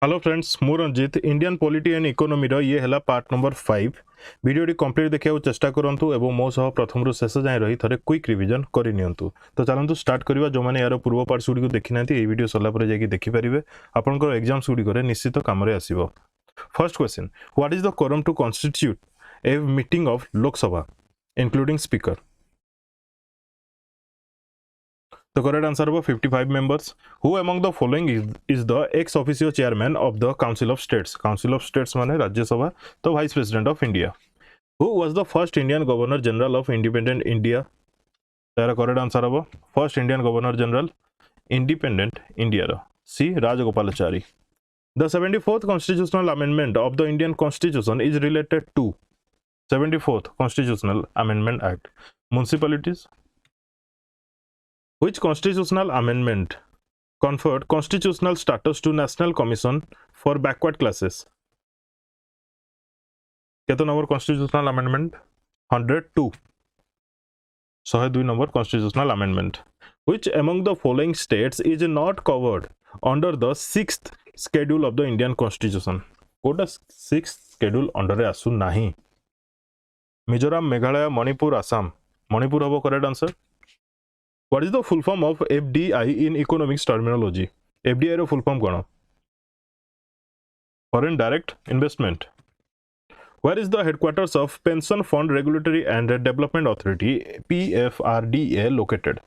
Hello friends मु Ranjit Indian polity and economy रो ये हला पार्ट नंबर 5 वीडियो कंप्लीट देखिया चेष्टा करंतु एवं मो सह प्रथम रु शेष जाय रही थरे क्विक रिवीजन करि नियंतु। तो चलंतु स्टार्ट करिवा जो माने यार पूर्व पार्ट गुडी को देखि नांती ए वीडियो सला पर जाकी देखि परिबे आपनकर एग्जाम्स गुडी करे निश्चित काम रे आसीबो। First question what is the quorum to constitute a meeting of Lok Sabha including speaker. The correct answer was 55 members. Who among the following is the ex officio chairman of the Council of States? Council of States माने राज्य सभा तो Vice President of India. Who was the first Indian Governor General of Independent India? तारा correct answer होगा first Indian Governor General Independent India रो C Rajagopalachari. The 74th constitutional amendment of the Indian Constitution is related to 74th Constitutional Amendment Act. Municipalities. Which constitutional amendment conferred constitutional status to National Commission for Backward Classes? केतो number constitutional amendment 102 102 number constitutional amendment. Which among the following states is not covered under the 6th schedule of the Indian Constitution? कोटा 6th schedule under रे आसु नाही. मिजोरम, मेघालय, मणिपुर, असम. मणिपुर हबो correct answer. What is the full form of FDI in economics terminology? FDI row full form cone? Foreign direct investment. Where is the headquarters of Pension Fund Regulatory and Development Authority PFRDA located?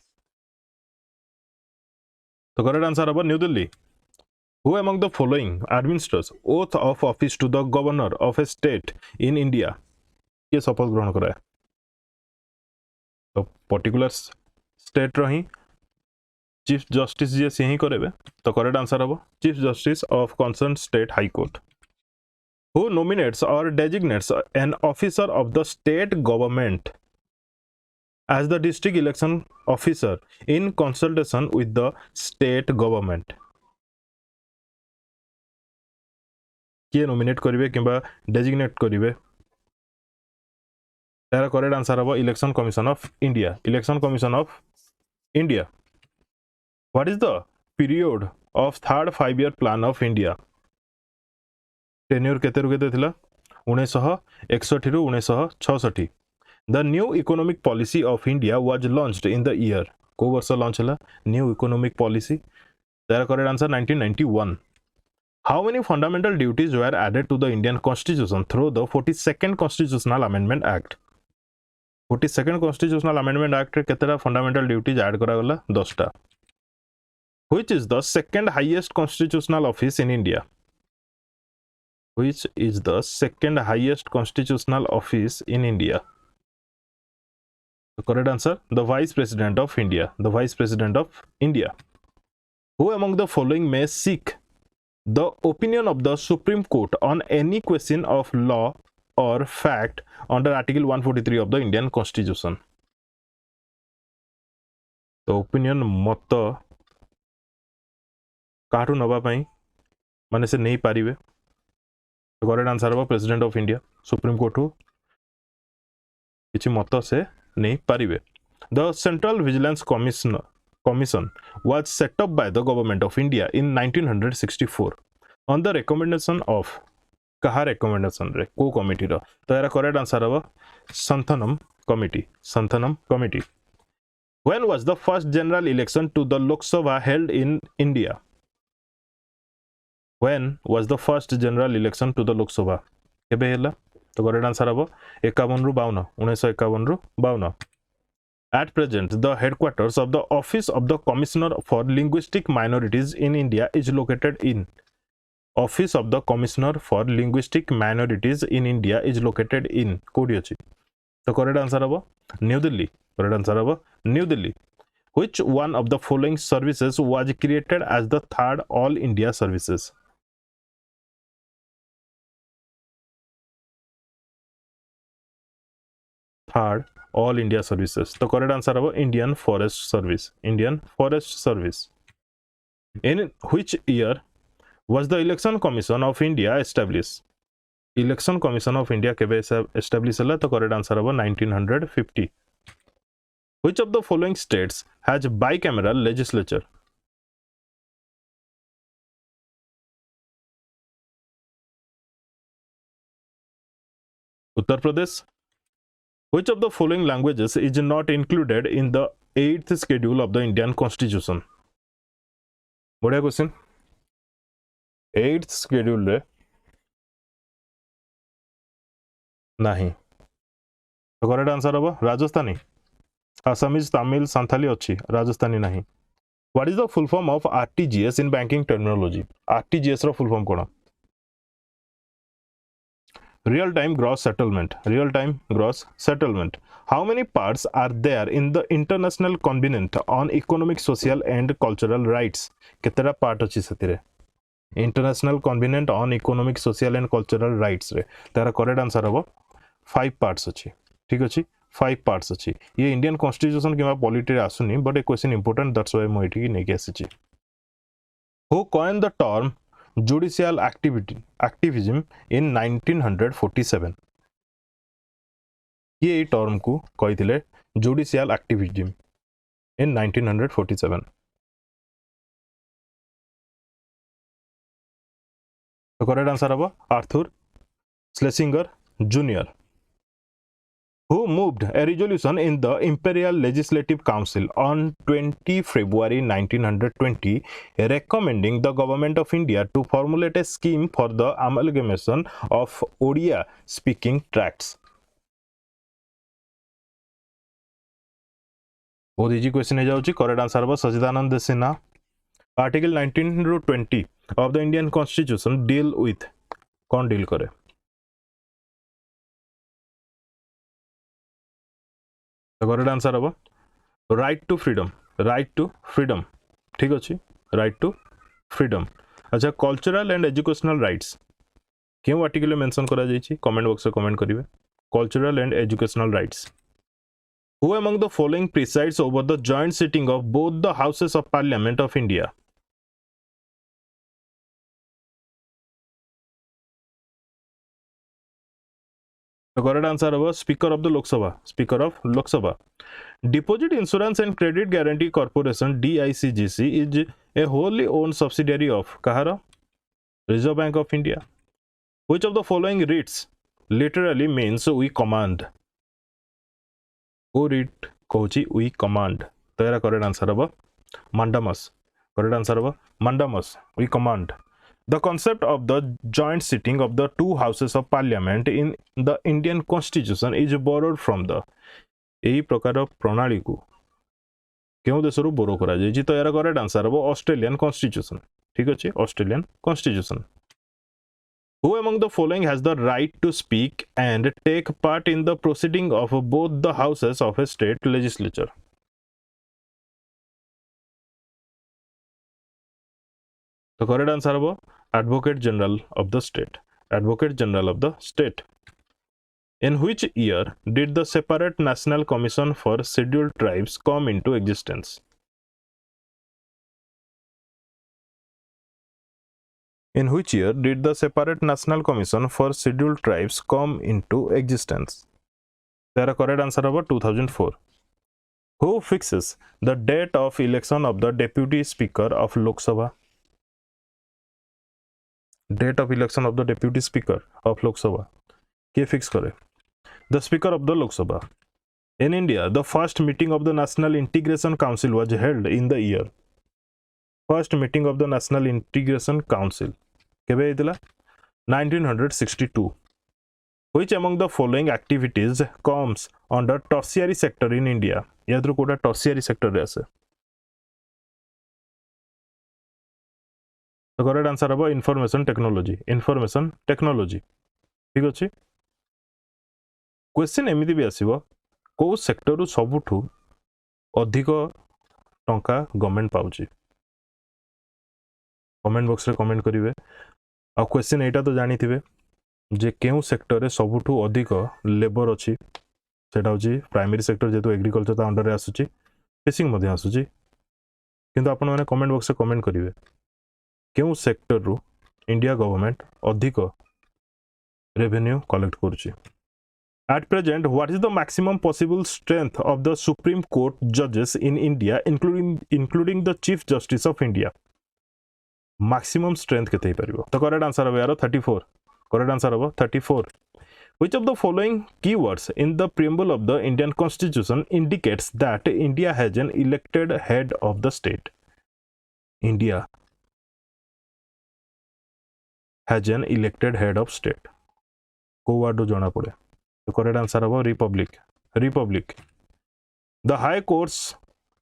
The correct answer is New Delhi. Who among the following administers oath of office to the governor of a state in India? ये शपथ ग्रहण कराए तो particular state रही chief justice ji से ही करेबे तो करेक्ट आंसर हम chief justice of concern state high court. Who nominates और designates an officer of the state government as the district election officer in consultation with the state government. किए nominate करेंगे किंबा designate करेंगे तार correct answer हम election commission of India. Election commission of India. What is the period of third 5-year plan of India? Tenure केते रु केते थिला 1961 रु 1966. The new economic policy of India was launched in the year. को वर्ष launch हला new economic policy? तार correct answer 1991. How many fundamental duties were added to the Indian Constitution through the 42nd Constitutional Amendment Act? 42nd Constitutional Amendment Act रे केतेरा fundamental duties add करा गला 10 टा. Which is the second highest constitutional office in India? Which is the second highest constitutional office in India? The correct answer, the Vice President of India. The Vice President of India. Who among the following may seek the opinion of the Supreme Court on any question of law or fact under Article 143 of the Indian Constitution? The opinion मत काठू नवा माने से नहीं पारिबे. Correct answer हम president of India supreme court किछि मत से नहीं पारिबे. The central vigilance commission was set up by the government of India in 1964 on the recommendation of कहा रिकमेंडेशन रे को कमिटी रो. तो यार करेक्ट आंसर हम Santhanam committee. Santhanam committee. When was the first general election to the Lok Sabha held in India? When was the first general election to the Lok Sabha? केबे हैला? तो करेक्ट आंसर हम 51 रु 52 1951 रु 52. At present, the headquarters of the Office of the Commissioner for Linguistic Minorities in India is located in. Office of the Commissioner for Linguistic Minorities in India is located in. कोडी अछि. तो correct answer हम new Delhi. Correct answer हम new Delhi. Which one of the following services was created as the third All India services? Third All India services. The correct answer is Indian Forest Service. Indian Forest Service. In which year was the Election Commission of India established? Election Commission of India केबे established हला? तो correct answer is 1950. Which of the following states has bicameral legislature? Uttar Pradesh. Which of the following languages is not included in the 8th schedule of the Indian Constitution? बढ़िया question. 8th schedule रे नहीं. तो correct answer हम Rajasthani. Assamese, Tamil, Santhali अच्छी, राजस्थानी नहीं. What is the full form of RTGS in banking terminology? RTGS रो full form कौन? Real time gross settlement. Real time gross settlement. How many parts are there in the International Covenant on Economic, Social and Cultural Rights? केतेटा part अछि सेतिरे? International Covenant on Economic, Social and Cultural Rights रे तारा correct answer हबो 5 parts अछि. ठीक अछि, 5 parts अछि. ये इंडियन कॉन्स्टिट्यूशन किबा पॉलिटी रे आसुनी, but a question important, that's why मो एठी नेकी आसीछि. Who coined the term judicial activism in 1947? ये टर्म को कहिथिले जुडिशियल एक्टिविज्म इन 1947. तो करेक्ट आंसर हबो Arthur Schlesinger junior. Who moved a resolution in the Imperial Legislative Council on 20 February 1920 recommending the government of India to formulate a scheme for the amalgamation of Odia speaking tracts? बहुत easy question है जाउची. Correct answer हबो Sachidanand Sinha. Article 19 ରୁ 20 of the Indian Constitution deal with कौन deal करे? तो correct answer हबो right to freedom. Right to freedom. ठीक अछि, राइट टू फ्रीडम. अच्छा, कल्चरल एंड एजुकेशनल राइट्स क्यों आर्टिकल मेंशन करा जाइछि? कमेंट बॉक्स में कमेंट करिवे. Cultural and educational rights. Who among the following presides over the joint sitting of both the houses of Parliament of India? The correct answer was Speaker of the Lok Sabha. Speaker of Lok Sabha. Deposit Insurance and Credit Guarantee Corporation DICGC is a wholly owned subsidiary of Kahara? Reserve Bank of India. Which of the following reads literally means we command? Who read कहूची we command? तो यार correct answer हबो mandamus. Correct answer हबो mandamus. We command. The concept of the joint sitting of the two houses of parliament in the Indian Constitution is borrowed from the एही प्रकार प्रणाली को क्यों देशरू बोरो करा जायछि? तो यार करेक्ट आंसर हबो ऑस्ट्रेलियन कॉन्स्टिट्यूशन. ठीक अछि, Australian constitution. Who among the following has the right to speak and take part in the proceeding of both the houses of a state legislature? The correct answer हबो Advocate General of the State. Advocate General of the State. In which year did the separate National Commission for Scheduled Tribes come into existence? In which year did the separate National Commission for Scheduled Tribes come into existence? The correct answer haba 2004. Who fixes the date of election of the Deputy Speaker of Lok Sabha? Date of election of the Deputy Speaker of Lok Sabha. Ke fix करे? The Speaker of the Lok Sabha. In India, the first meeting of the National Integration Council was held in the year. First meeting of the National Integration Council. केबे हेतिला? 1962. Which among the following activities comes under tertiary sector in India? याद्रो Kota tertiary sector रे आसे. The correct answer हबो information technology. Information technology. ठीक अछि? Question एमिति भी आसीबो को sector रु सबुठु अधिक टंका गवर्नमेंट पाउची? कमेंट बॉक्स रे कमेंट करिवे. आ क्वेश्चन एटा तो जानि थिबे जे केउ सेक्टर रे सबुठु अधिक लेबर अछि? सेटा होची प्राइमरी सेक्टर जेतु एग्रीकल्चर ता अंडर रे आसुची, फिशिंग मध्ये आसुची. किंतु आपण माने कमेंट बॉक्स रे कमेंट करिवे केउ सेक्टर रु इंडिया गवर्नमेंट अधिक रेवेन्यू कलेक्ट करूची. At present, what is the maximum possible strength of the Supreme Court judges in India, including the Chief Justice of India? Maximum strength केते परिबो? तो correct answer हबो यार 34. Correct answer हबो 34. Which of the following keywords in the preamble of the Indian Constitution indicates that India has an elected head of the state? India has an elected head of state. को word जଣା पड़े. The correct answer है republic. Republic. The High Courts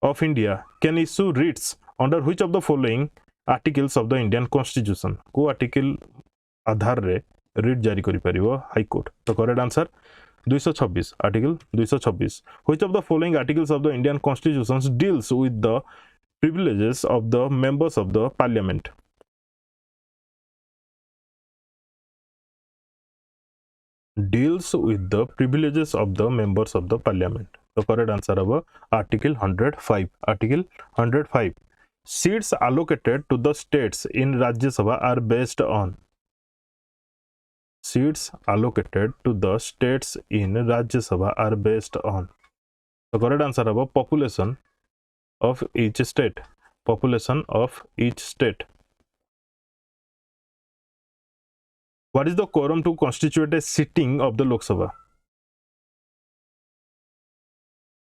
of India can issue writs under which of the following articles of the Indian Constitution? को article आधार रे writ जारी करि परिबो high court. तो correct answer 226 article 226. Which of the following articles of the Indian Constitution deals with the privileges of the members of the parliament? Deals with the privileges of the members of the parliament. The correct answer is article 105. Article 105. Seats allocated to the states in Rajya Sabha are based on. Seats allocated to the states in Rajya Sabha are based on. The correct answer is population of each state. Population of each state. What is the quorum to constitute a sitting of the Lok Sabha?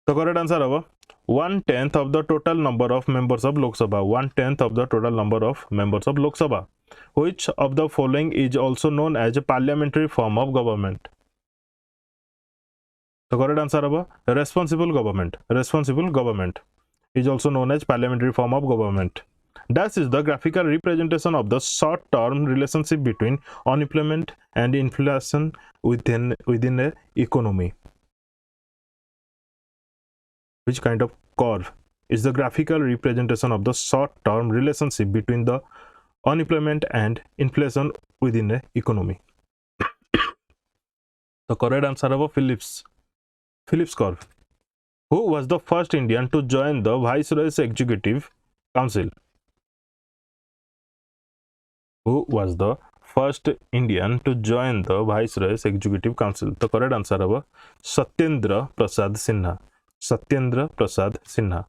The correct answer is 1/10 of the total number of members of Lok Sabha. 1/10 of the total number of members of Lok Sabha. Which of the following is also known as a parliamentary form of government? The correct answer is responsible government. Responsible government is also known as parliamentary form of government. That is the graphical representation of the short-term relationship between unemployment and inflation within a economy. Which kind of curve is the graphical representation of the short-term relationship between the unemployment and inflation within the economy? The correct answer is Phillips curve. Who was the first Indian to join the Viceroy's Executive Council? Who was the first Indian to join the Viceroy's Executive Council? The correct answer is Satyendra Prasad Sinha. Satyendra Prasad Sinha.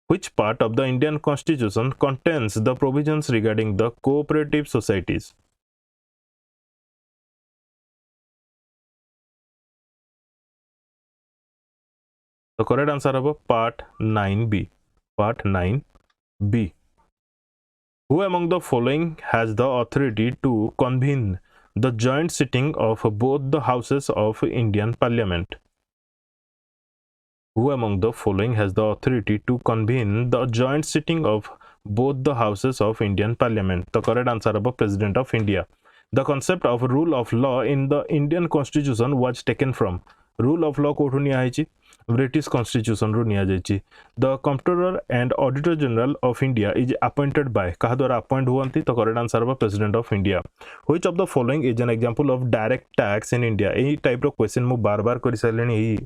Which part of the Indian Constitution contains the provisions regarding the cooperative societies? The correct answer is Part 9B. Part 9B. Who among the following has the authority to convene the joint sitting of both the houses of Indian Parliament? Who among the following has the authority to convene the joint sitting of both the houses of Indian Parliament? The correct answer is President of India. The concept of rule of law in the Indian Constitution was taken from. Rule of law कोठु निया आइछि? British Constitution रू निया जाइछि. The Comptroller and Auditor General of India is appointed by. कहा द्वारा appoint हुअन्ति? तो correct answer is President of India. Which of the following is an example of direct tax in India? एही type रो question मु बार बार करि सारलेनी एही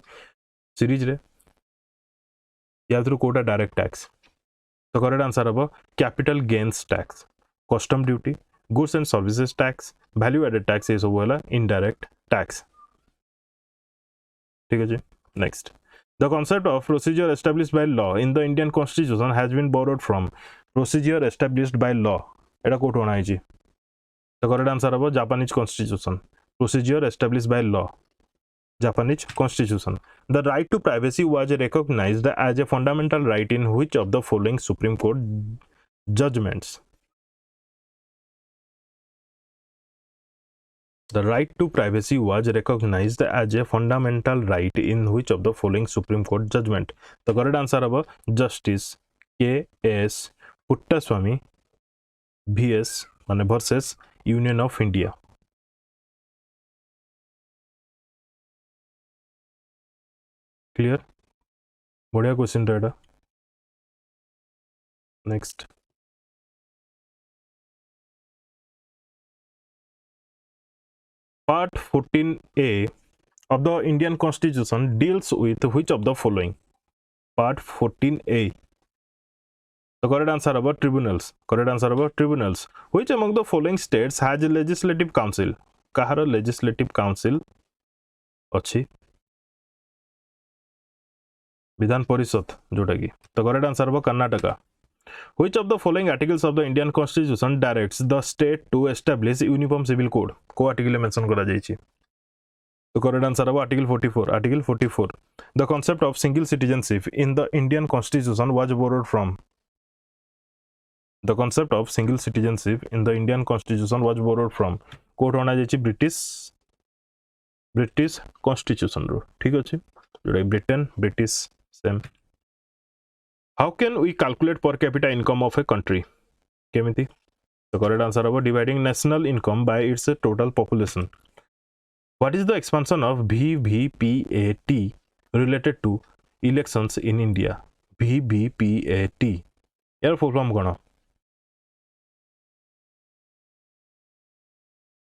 सीरीज रे. या थ्रू कोटा डायरेक्ट टैक्स. तो करेक्ट आंसर है capital gains tax, custom duty, goods and services tax, value added tax, ये सब है इनडायरेक्ट टैक्स. ठीक है जी. Next, the concept of procedure established by law in the Indian constitution has been borrowed from. Procedure established by law एटा कोठो अना आइछि? तो करेक्ट आंसर है Japanese constitution. Procedure established by law, Japanese Constitution. The right to privacy was recognized as a fundamental right in which of the following Supreme Court judgments? The right to privacy was recognized as a fundamental right in which of the following Supreme Court judgment? The correct answer is Justice K.S. Puttaswamy vs versus Union of India. Clear? बढ़िया question रहेगा. Next, part 14A of the Indian Constitution deals with which of the following? Part 14A. The correct answer about tribunals. Correct answer about tribunals. Which among the following states has a legislative council? Kahara legislative council अच्छी विधान परिषद जोटा की. तो correct answer है Karnataka. Which of the following articles of the Indian Constitution directs the state to establish uniform civil code? को article mention करा जाइछि? The correct answer of Article 44. Article 44. The concept of single citizenship in the Indian Constitution was borrowed from. The concept of single citizenship in the Indian Constitution was borrowed from. कोट अना जाइछि British Constitution रो. ठीक अछि. जोटा Britain British same. How can we calculate per capita income of a country? केमिति? The correct answer of dividing national income by its total population. What is the expansion of VVPAT related to elections in India? VVPAT. यार full form कौन?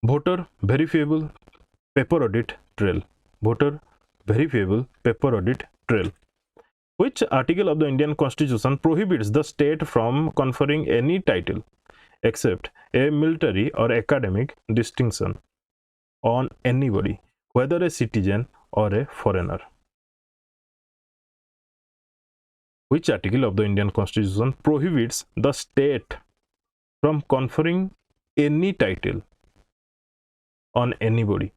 Voter verifiable paper audit trail. Voter verifiable paper audit trail. Which article of the Indian Constitution prohibits the state from conferring any title except a military or academic distinction on anybody, whether a citizen or a foreigner? Which article of the Indian Constitution prohibits the state from conferring any title on anybody,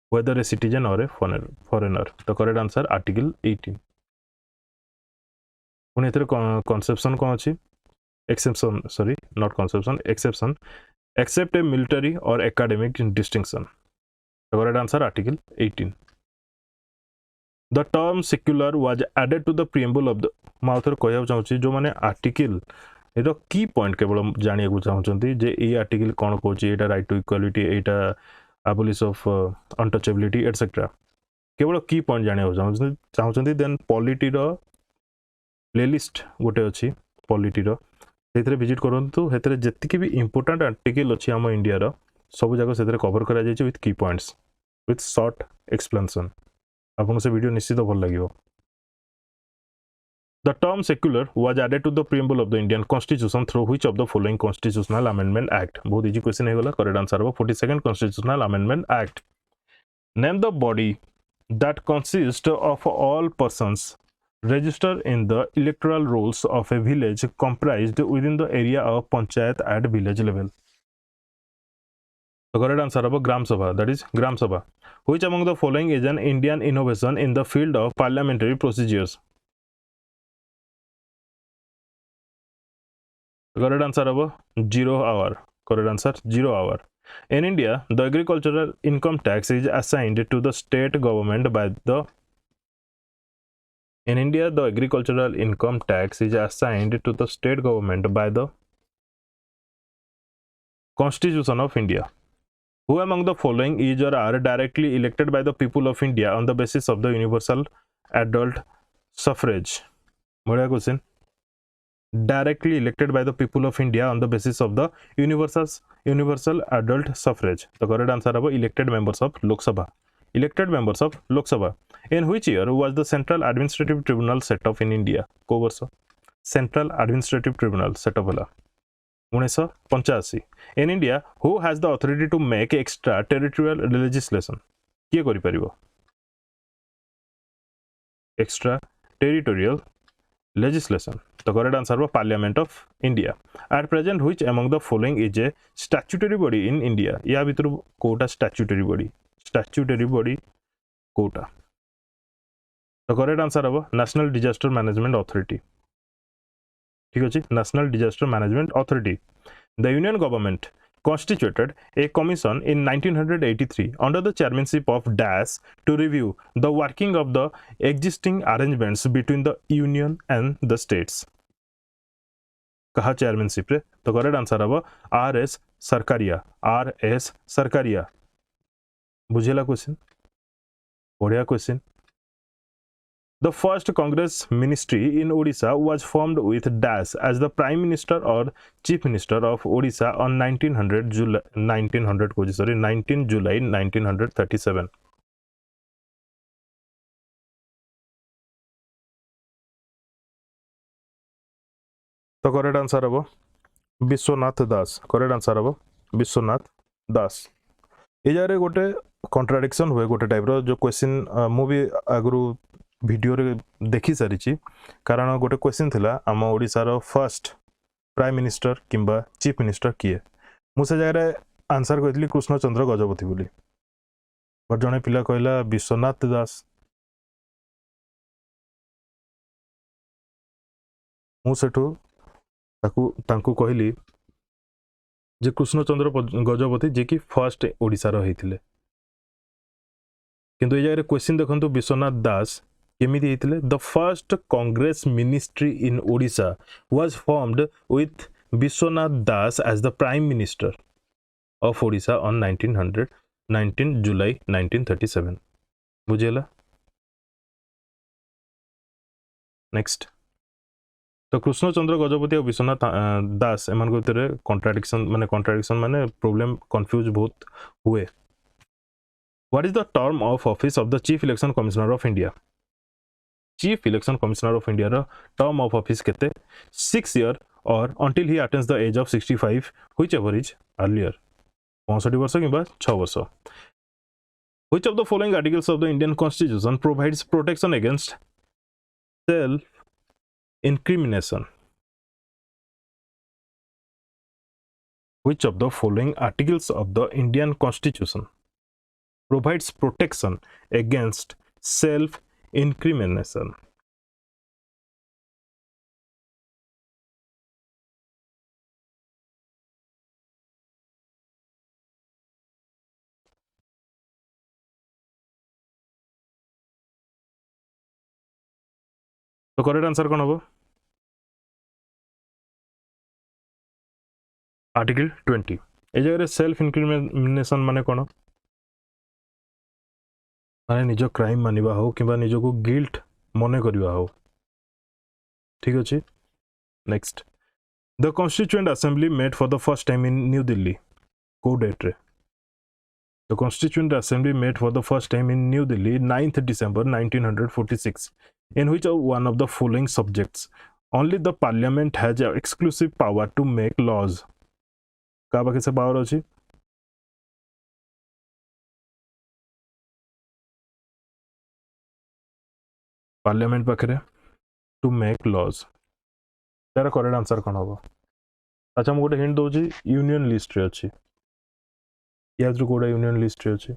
whether a citizen or a foreigner? The correct answer, Article 18. पुणी एथरे conception कौन अछि? Exception, sorry, not conception, exception, except a military or academic distinction. The correct answer, Article 18. The term secular was added to the preamble of the माउथर कहया चाहूची जो माने article arrow की point केवल जानिया को चाहउचंती जे ए article cone कहूची Etah right to equality Etah abolish of untouchability etc. केवल की point जानिया को चाहउचंती देन पॉलिटी रो प्लेलिस्ट गोटे अछि पॉलिटी रो सेथरे विजिट करंतु हेतरे जत्ति भी इंपोर्टेंट आर्टिकल अछि हम इंडिया रो सब जगह सेथरे कवर करा जाय छै विथ की पॉइंट्स विथ शॉर्ट एक्सप्लेनेशन आपन से वीडियो निश्चित भल लागिवो. The term secular was added to the preamble of the Indian Constitution through which of the following Constitutional Amendment Act? बहुत इजी क्वेश्चन है गला. करेक्ट आंसर होगा 42nd Constitutional Amendment Act. Name the body that consists of all persons registered in the electoral rolls of a village comprised within the area of panchayat at village level. The correct answer of Gram Sabha, that is Gram Sabha. Which among the following is an Indian innovation in the field of parliamentary procedures? The correct answer of 0 hour. Correct answer 0 hour. In India, the agricultural income tax is assigned to the state government by the. In India, the agricultural income tax is assigned to the state government by the Constitution of India. Who among the following is or are directly elected by the people of India on the basis of the universal adult suffrage? What question? Directly elected by the people of India on the basis of the universal adult suffrage. The correct answer is elected members of Lok Sabha. Elected members of Lok Sabha. In which year was the Central Administrative Tribunal set up in India? को वर्ष Central Administrative Tribunal set up होला 1985. In India, who has the authority to make extra territorial legislation? किए करि परिबो extra territorial legislation? The correct answer was Parliament of India. At present, which among the following is a statutory body in India? या भितर Kota statutory body? Statutory body Kota. The correct answer was National Disaster Management Authority. ठीक अछि, National Disaster Management Authority. The Union government constituted a commission in 1983 under the chairmanship of Dash to review the working of the existing arrangements between the Union and the states. कहा chairmanship रे? The correct answer was R.S. Sarkaria. R.S. Sarkaria. बुझेला question? बढ़िया question. The first Congress ministry in Odisha was formed with Dash as the Prime Minister or Chief Minister of Odisha on 19 July 1937. The correct answer is Vishwanath Das. Correct answer is Vishwanath Das. ये जारे गोटे contradiction हुए गोटे type रो जो question मु भी आगु video रे देखि सारिची कारण गोटे क्वेश्चन थिला आम ओडिसा रो फर्स्ट प्राइम मिनिस्टर किंबा चीफ मिनिस्टर किए मु से जगह आंसर कहली कृष्ण चंद्र गजपति बोली बट जड़े पिला कहला विश्वनाथ दास मुझेठू कहली जे कृष्णचंद्र गजपति जे कि फर्स्ट ओडिशार होते किंतु ये जगह क्वेश्चन देखो विश्वनाथ दास केमिति हेतिले the first Congress ministry in Odisha was formed with Vishwanath Das as the prime minister of Odisha on 19 July 1937 बुझेला नेक्स्ट तो कृष्णचंद्र गजपति और विश्वनाथ दास एमान भितर कॉन्ट्राडिक्शन माने प्रॉब्लम कंफ्यूज बहुत हुए what is the term of office of the chief election commissioner of India chief election commissioner of India रो term of office केते 6 ईयर और until he attains the age of 65 whichever is earlier 65 वर्ष किंबा 6 वर्ष which of the following articles of the Indian Constitution provides protection against self incrimination which of the following articles of the Indian Constitution provides protection against self incrimination तो correct answer कौन हम article 20 ए जगह self incrimination माने कौन माने निज crime मानिबा हो किबा निज को गिल्ट मने करबा हो ठीक अछि next the constituent assembly met for the first time in New Delhi को डेट रे the constituent assembly met for the first time in New Delhi 9th December 1946 in which one of the following subjects only the parliament has exclusive power to make laws का बाकी से power अछि parliament पाखरे to make laws तार correct answer कोन हो अच्छा मु गोटे हिंट दोची यूनियन लिस्ट रे अछि या जो कोडा यूनियन लिस्ट रे अछि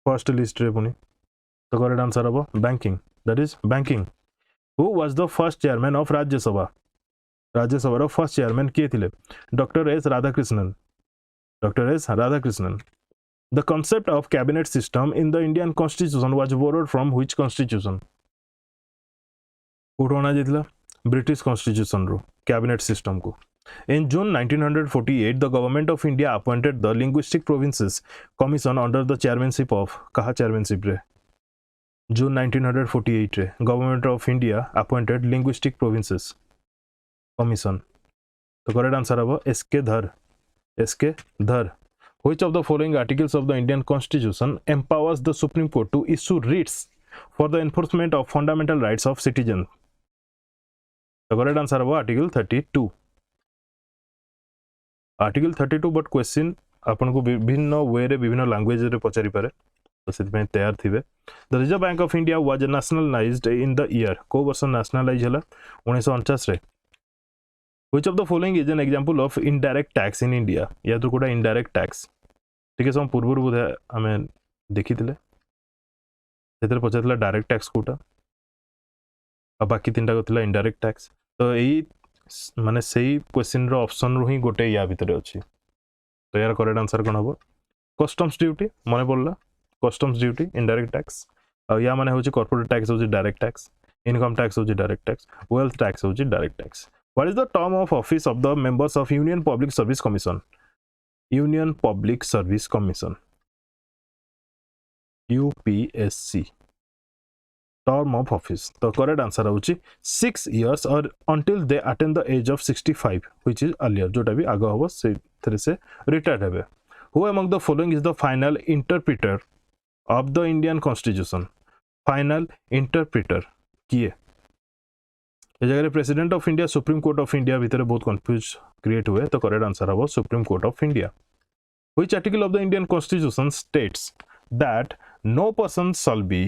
फर्स्ट लिस्ट रे पुनी तो करेक्ट आंसर हो banking that is banking who was the first chairman of Rajya Sabha रो फर्स्ट चेयरमैन के थिले doctor S Radhakrishnan The concept of cabinet system in the Indian constitution was borrowed from which constitution? कोठोना जितला British constitution रो cabinet system को In June 1948 the government of India appointed the linguistic provinces commission under the chairmanship of कहा chairmanship रे June 1948 रे government of India appointed linguistic provinces commission तो correct answer हो SK धर Which of the following articles of the Indian Constitution empowers the Supreme Court to issue writs for the enforcement of fundamental rights of citizens? The correct answer is Article 32. Article 32 but question आपन को विभिन्न वे रे विभिन्न language रे पचारि पारे तो सेति पे तैयार थिबे the Reserve Bank of India was nationalised in the year को वर्ष नेशनलाइज हला 1949 रे Which of the following is an example of indirect tax in India? या तो कोडा indirect tax ठीक है सम पूर्व बोधे आमे देखिथिले सेतर पचातला डायरेक्ट टैक्स कोटा आ बाकी तीनटा गतला इनडायरेक्ट टैक्स तो एई माने सेही क्वेश्चन रो ऑप्शन रो ही गोटे या भितरे अछि तो यार करेक्ट आंसर कोन हबो कस्टम्स ड्यूटी माने बोलला कस्टम्स ड्यूटी इनडायरेक्ट टैक्स आ या माने होची कॉर्पोरेट टैक्स होची डायरेक्ट टैक्स इनकम टैक्स होची डायरेक्ट टैक्स वेल्थ टैक्स होची direct tax What is the term of office of the members of Union Public Service Commission? Union Public Service Commission. UPSC. Term of office. The correct answer is 6 years or until they attain the age of 65, which is earlier. जो भी आगे होगा से retired है. Who among the following is the final interpreter of the Indian Constitution? Final interpreter किए? ये जगह president of India supreme Court of India भीतर बहुत कंफ्यूज क्रिएट हुए तो करेक्ट आंसर है Supreme Court of India which article of the Indian Constitution states that no person shall be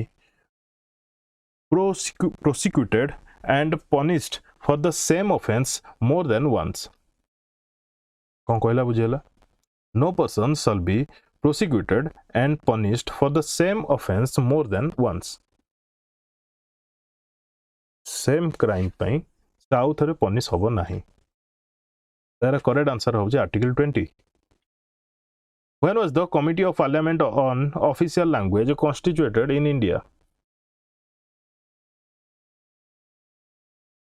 prosecuted and punished for the same offense more than once कौन कहला बुझेला no person shall be prosecuted and punished for the same offense more than once. Same crime ପାଇଁ ଆଉ ଥରେ punish ହବ ନାହିଁ. ତାର correct answer ହେଉଛି Article 20. When was the Committee of Parliament on Official Language constituted in India?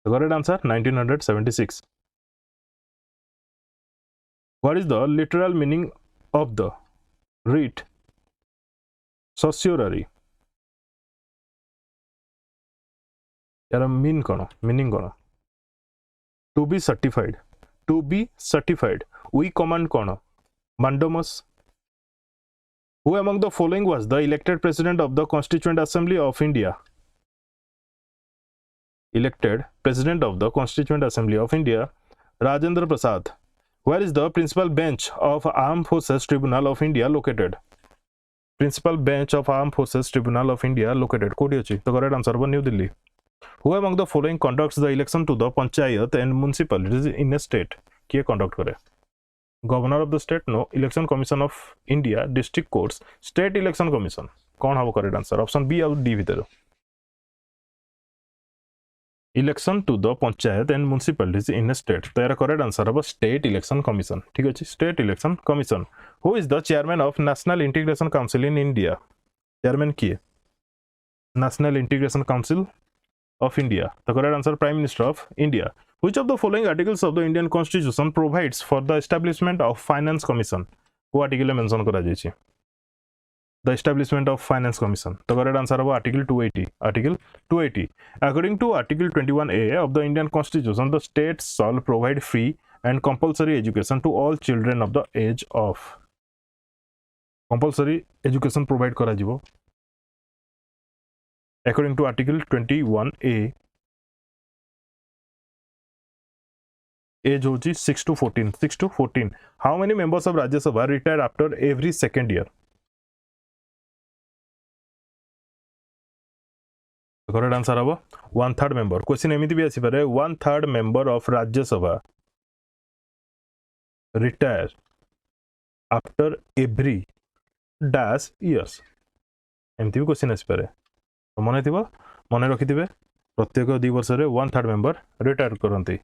The correct answer 1976. What is the literal meaning of the writ certiorari? यार meaning कौन? To be certified. To be certified. We command कौन? Mandamus. Who among the following was the elected president of the Constituent Assembly of India? Elected president of the Constituent Assembly of India, Rajendra Prasad. Where is the principal bench of Armed Forces Tribunal of India located? Principal bench of Armed Forces Tribunal of India located. Kodi achi? The correct answer was New Delhi. Who among the following conducts the election to the panchayat and municipalities in a state? Kiye conduct करे? Governor of the state? No. Election Commission of India, District Courts, State Election Commission. कौन हबो correct answer? Option B और D भितर. Election to the panchayat and municipalities in a state. तो यार correct answer हबो State Election Commission. ठीक अछि? State Election Commission. Who is the chairman of National Integration Council in India? Chairman किए? National Integration Council of India. The correct answer Prime Minister of India. Which of the following articles of the Indian Constitution provides for the establishment of Finance Commission? Who article mention करा जाइछि? The establishment of Finance Commission. The correct answer is Article 280. Article 280. According to Article 21A of the Indian Constitution, the states shall provide free and compulsory education to all children of the age of. Compulsory education provide करा जिवो. According to Article 21A, age होची 6 to 14. 6 to 14. How many members of Rajya Sabha retire after every second year? The correct answer is 1/3 member. Question एमिति भी आसी पारे 1/3 member of Rajya Sabha retire after every dash years. एमिति भी question आसी पारे. मन रखिथिबे प्रत्येक 2 वर्ष रे 1/3 member retire करंती.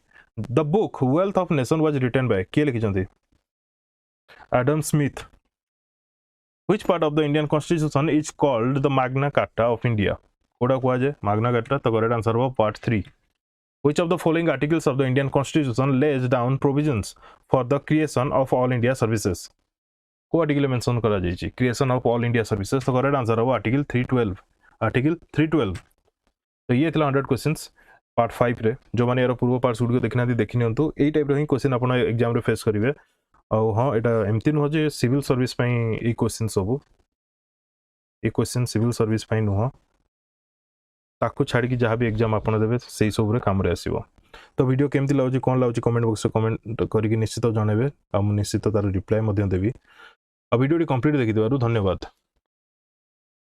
The book Wealth of Nation was written by किए लिखिचंती? Adam Smith. Which part of the Indian Constitution is called the Magna Carta of India? कोडा कुआ जे Magna Carta. The correct answer was part 3. Which of the following articles of the Indian Constitution lays down provisions for the creation of all India services? को article mention करा जाइछि? Creation of all India services. The correct answer was Article 312. Article 312. तो ये थिला 100 questions part 5 रे जो माने यार पूर्व पार्ट वीडियो देखना देखि नियंतु एई टाइप रे ही क्वेश्चन आपण एग्जाम रे फेस करिवे आ हां एटा एमती न हो जे सिविल सर्विस पई ए क्वेश्चन सब ए क्वेश्चन सिविल सर्विस पई न हो ताकू छाडी कि जहां भी एग्जाम आपण देबे सेही सब रे काम रे आसीबो. तो वीडियो केमती लाउची कोन लाउची कमेंट बॉक्स रे कमेंट करिक निश्चित जणाबे आ निश्चित तार रिप्लाई मध्ये देबी. आ वीडियो डी कंप्लीट देखि दिबारु धन्यवाद.